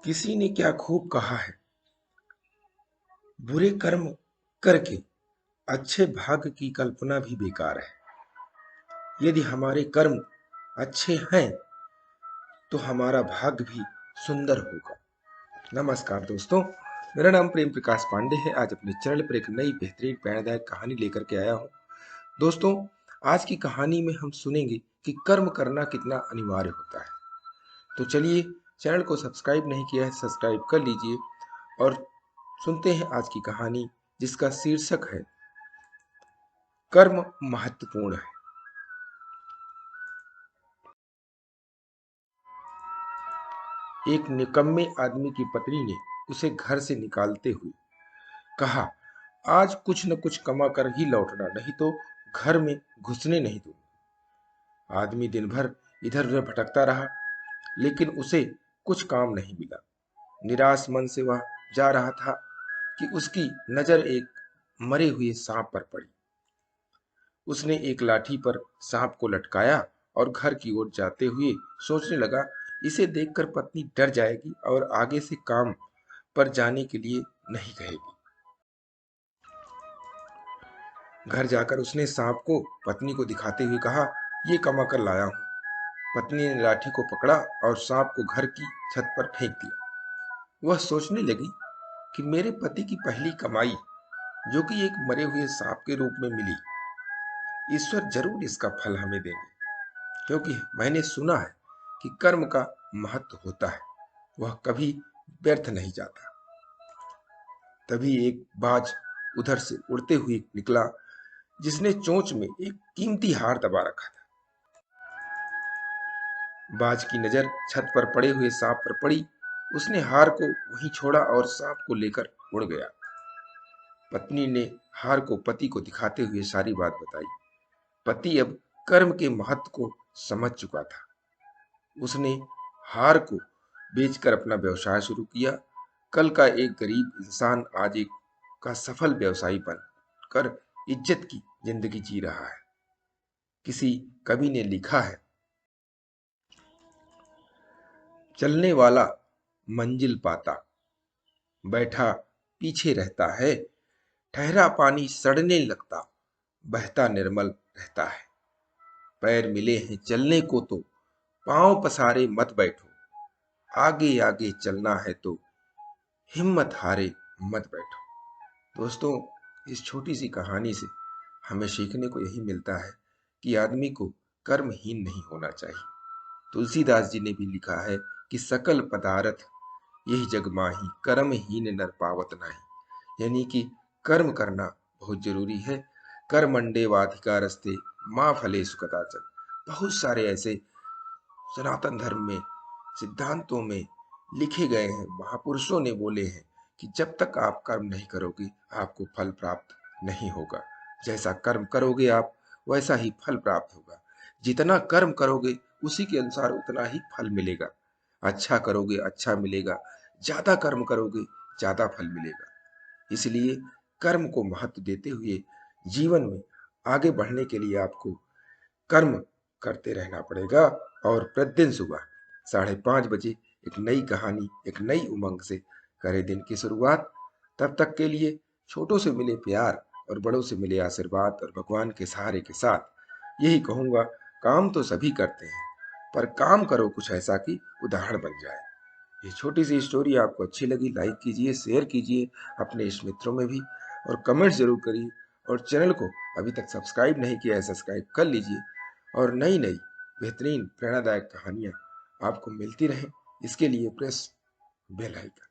किसी ने क्या खूब कहा है, बुरे कर्म करके अच्छे भाग्य की कल्पना भी बेकार है। यदि हमारे कर्म अच्छे हैं तो हमारा भाग्य भी सुंदर होगा। नमस्कार दोस्तों, मेरा नाम प्रेम प्रकाश पांडे है। आज अपने चैनल पर एक नई बेहतरीन प्रेरणादायक कहानी लेकर के आया हूँ। दोस्तों, आज की कहानी में हम सुनेंगे कि कर्म करना कितना अनिवार्य होता है। तो चलिए, चैनल को सब्सक्राइब नहीं किया है, सब्सक्राइब कर लीजिए और सुनते हैं आज की कहानी, जिसका शीर्षक है कर्म महत्वपूर्ण है। एक निकम्मे आदमी की पत्नी ने उसे घर से निकालते हुए कहा, आज कुछ न कुछ कमा कर ही लौटना, नहीं तो घर में घुसने नहीं दूंगी। आदमी दिन भर इधर उधर भटकता रहा, लेकिन उसे कुछ काम नहीं मिला। निराश मन से वह जा रहा था कि उसकी नजर एक मरे हुए सांप पर पड़ी। उसने एक लाठी पर सांप को लटकाया और घर की ओर जाते हुए सोचने लगा, इसे देखकर पत्नी डर जाएगी और आगे से काम पर जाने के लिए नहीं कहेगी। घर जाकर उसने सांप को पत्नी को दिखाते हुए कहा, ये कमा कर लाया हूं। पत्नी ने लाठी को पकड़ा और सांप को घर की छत पर फेंक दिया। वह सोचने लगी कि मेरे पति की पहली कमाई, जो कि एक मरे हुए सांप के रूप में मिली, ईश्वर जरूर इसका फल हमें देंगे, क्योंकि मैंने सुना है कि कर्म का महत्व होता है, वह कभी व्यर्थ नहीं जाता। तभी एक बाज उधर से उड़ते हुए निकला, जिसने चोंच में एक कीमती हार दबा रखा था। बाज की नजर छत पर पड़े हुए सांप पर पड़ी। उसने हार को वहीं छोड़ा और सांप को लेकर उड़ गया। पत्नी ने हार को पति को दिखाते हुए सारी बात बताई। पति अब कर्म के महत्व को समझ चुका था। उसने हार को बेचकर अपना व्यवसाय शुरू किया। कल का एक गरीब इंसान आज एक का सफल व्यवसायी बनकर इज्जत की जिंदगी जी रहा है। किसी कवि ने लिखा है, चलने वाला मंजिल पाता, बैठा पीछे रहता है, ठहरा पानी सड़ने लगता, बहता निर्मल रहता है। पैर मिले हैं चलने को तो पांव पसारे मत बैठो, आगे आगे चलना है तो हिम्मत हारे मत बैठो। दोस्तों, इस छोटी सी कहानी से हमें सीखने को यही मिलता है कि आदमी को कर्महीन नहीं होना चाहिए। तुलसीदास जी ने भी लिखा है कि सकल पदार्थ यही जग माही, कर्महीन नर पावत नाही। यानी कि कर्म करना बहुत जरूरी है। कर्मण्येवाधिकारस्ते माँ फलेषु कदाचन। बहुत सारे ऐसे सनातन धर्म में सिद्धांतों में लिखे गए हैं, महापुरुषों ने बोले हैं कि जब तक आप कर्म नहीं करोगे आपको फल प्राप्त नहीं होगा। जैसा कर्म करोगे आप, वैसा ही फल प्राप्त होगा। जितना कर्म करोगे उसी के अनुसार उतना ही फल मिलेगा। अच्छा करोगे अच्छा मिलेगा, ज्यादा कर्म करोगे ज्यादा फल मिलेगा। इसलिए कर्म को महत्व देते हुए जीवन में आगे बढ़ने के लिए आपको कर्म करते रहना पड़ेगा। और प्रतिदिन सुबह 5:30 बजे एक नई कहानी, एक नई उमंग से करें दिन की शुरुआत। तब तक के लिए छोटों से मिले प्यार और बड़ों से मिले आशीर्वाद और भगवान के सहारे के साथ यही कहूंगा, काम तो सभी करते हैं, पर काम करो कुछ ऐसा कि उदाहरण बन जाए। ये छोटी सी स्टोरी आपको अच्छी लगी, लाइक कीजिए, शेयर कीजिए अपने इष्ट मित्रों में भी, और कमेंट्स जरूर करिए। और चैनल को अभी तक सब्सक्राइब नहीं किया है, सब्सक्राइब कर लीजिए और नई नई बेहतरीन प्रेरणादायक कहानियाँ आपको मिलती रहें। इसके लिए प्रेस बेल आइकन।